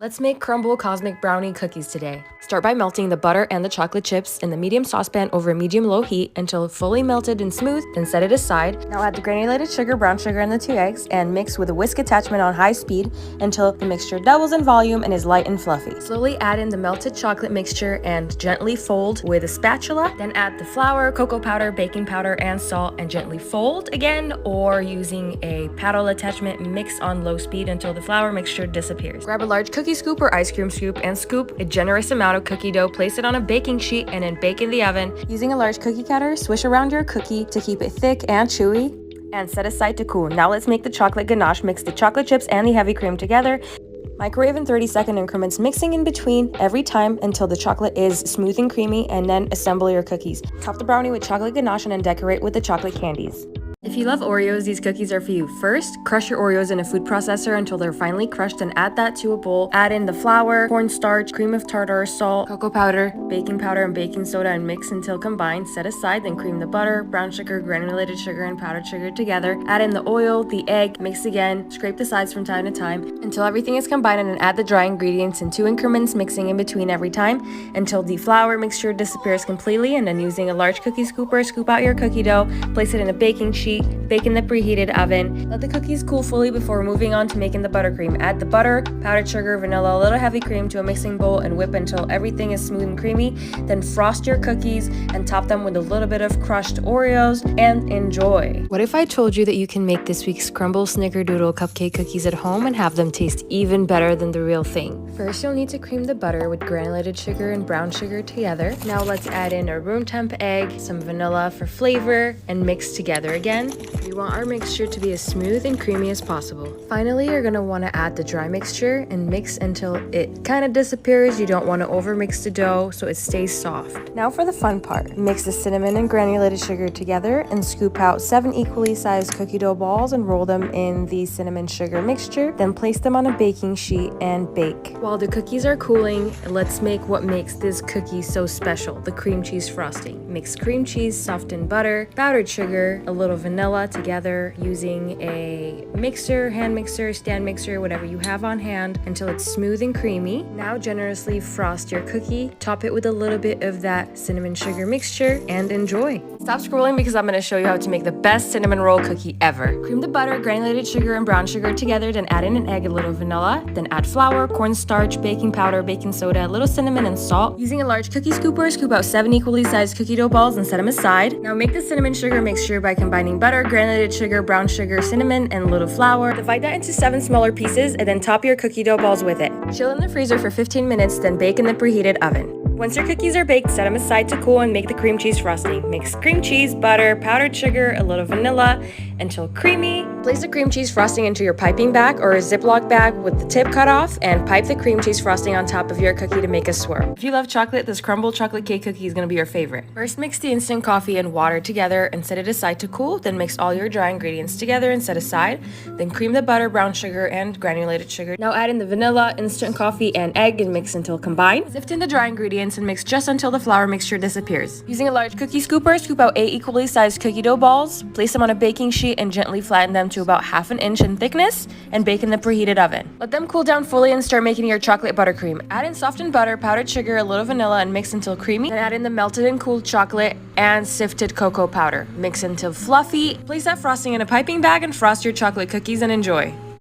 Let's make Crumbl Cosmic Brownie cookies today. Start by melting the butter and the chocolate chips in the medium saucepan over medium-low heat until fully melted and smooth, then set it aside. Now add the granulated sugar, brown sugar, and the 2 eggs, and mix with a whisk attachment on high speed until the mixture doubles in volume and is light and fluffy. Slowly add in the melted chocolate mixture and gently fold with a spatula. Then add the flour, cocoa powder, baking powder, and salt, and gently fold again, or using a paddle attachment, mix on low speed until the flour mixture disappears. Grab a large cookie scoop or ice cream scoop and scoop a generous amount of cookie dough, place it on a baking sheet, and then bake in the oven. Using a large cookie cutter, swish around your cookie to keep it thick and chewy, and set aside to cool. Now let's make the chocolate ganache. Mix the chocolate chips and the heavy cream together. Microwave in 30-second increments, mixing in between every time until the chocolate is smooth and creamy, and then assemble your cookies. Top the brownie with chocolate ganache and then decorate with the chocolate candies. If you love Oreos, these cookies are for you. First, crush your Oreos in a food processor until they're finely crushed, and add that to a bowl. Add in the flour, cornstarch, cream of tartar, salt, cocoa powder, baking powder, and baking soda, and mix until combined. Set aside, then cream the butter, brown sugar, granulated sugar, and powdered sugar together. Add in the oil, the egg, mix again, scrape the sides from time to time until everything is combined, and then add the dry ingredients in 2 increments, mixing in between every time until the flour mixture disappears completely, and then using a large cookie scooper, scoop out your cookie dough, place it in a baking sheet. Bake in the preheated oven. Let the cookies cool fully before moving on to making the buttercream. Add the butter, powdered sugar, vanilla, a little heavy cream to a mixing bowl and whip until everything is smooth and creamy. Then frost your cookies and top them with a little bit of crushed Oreos and enjoy. What if I told you that you can make this week's Crumbl Snickerdoodle cupcake cookies at home and have them taste even better than the real thing? First, you'll need to cream the butter with granulated sugar and brown sugar together. Now let's add in a room temp egg, some vanilla for flavor, and mix together again. We want our mixture to be as smooth and creamy as possible. Finally, you're going to want to add the dry mixture and mix until it kind of disappears. You don't want to overmix the dough so it stays soft. Now for the fun part. Mix the cinnamon and granulated sugar together and scoop out 7 equally sized cookie dough balls and roll them in the cinnamon sugar mixture. Then place them on a baking sheet and bake. While the cookies are cooling, let's make what makes this cookie so special, the cream cheese frosting. Mix cream cheese, softened butter, powdered sugar, a little vanilla together using a mixer, hand mixer, stand mixer, whatever you have on hand until it's smooth and creamy. Now generously frost your cookie, top it with a little bit of that cinnamon sugar mixture, and enjoy. Stop scrolling because I'm going to show you how to make the best cinnamon roll cookie ever. Cream the butter, granulated sugar, and brown sugar together, then add in an egg, a little vanilla, then add flour, cornstarch, baking powder, baking soda, a little cinnamon, and salt. Using a large cookie scooper, scoop out 7 equally sized cookie dough balls and set them aside. Now make the cinnamon sugar mixture by combining butter, granulated sugar, brown sugar, cinnamon, and a little flour. Divide that into 7 smaller pieces and then top your cookie dough balls with it. Chill in the freezer for 15 minutes, then bake in the preheated oven. Once your cookies are baked, set them aside to cool and make the cream cheese frosting. Mix cream cheese, butter, powdered sugar, a little vanilla until creamy. Place the cream cheese frosting into your piping bag or a Ziploc bag with the tip cut off, and pipe the cream cheese frosting on top of your cookie to make a swirl. If you love chocolate, this Crumbl chocolate cake cookie is going to be your favorite. First, mix the instant coffee and water together and set it aside to cool. Then mix all your dry ingredients together and set aside. Then cream the butter, brown sugar, and granulated sugar. Now add in the vanilla, instant coffee, and egg and mix until combined. Sift in the dry ingredients and mix just until the flour mixture disappears. Using a large cookie scooper, scoop out 8 equally sized cookie dough balls, place them on a baking sheet and gently flatten them to about 1/2 inch in thickness, and bake in the preheated oven. Let them cool down fully and start making your chocolate buttercream. Add in softened butter, powdered sugar, a little vanilla, and mix until creamy. Then add in the melted and cooled chocolate and sifted cocoa powder. Mix until fluffy. Place that frosting in a piping bag and frost your chocolate cookies and enjoy.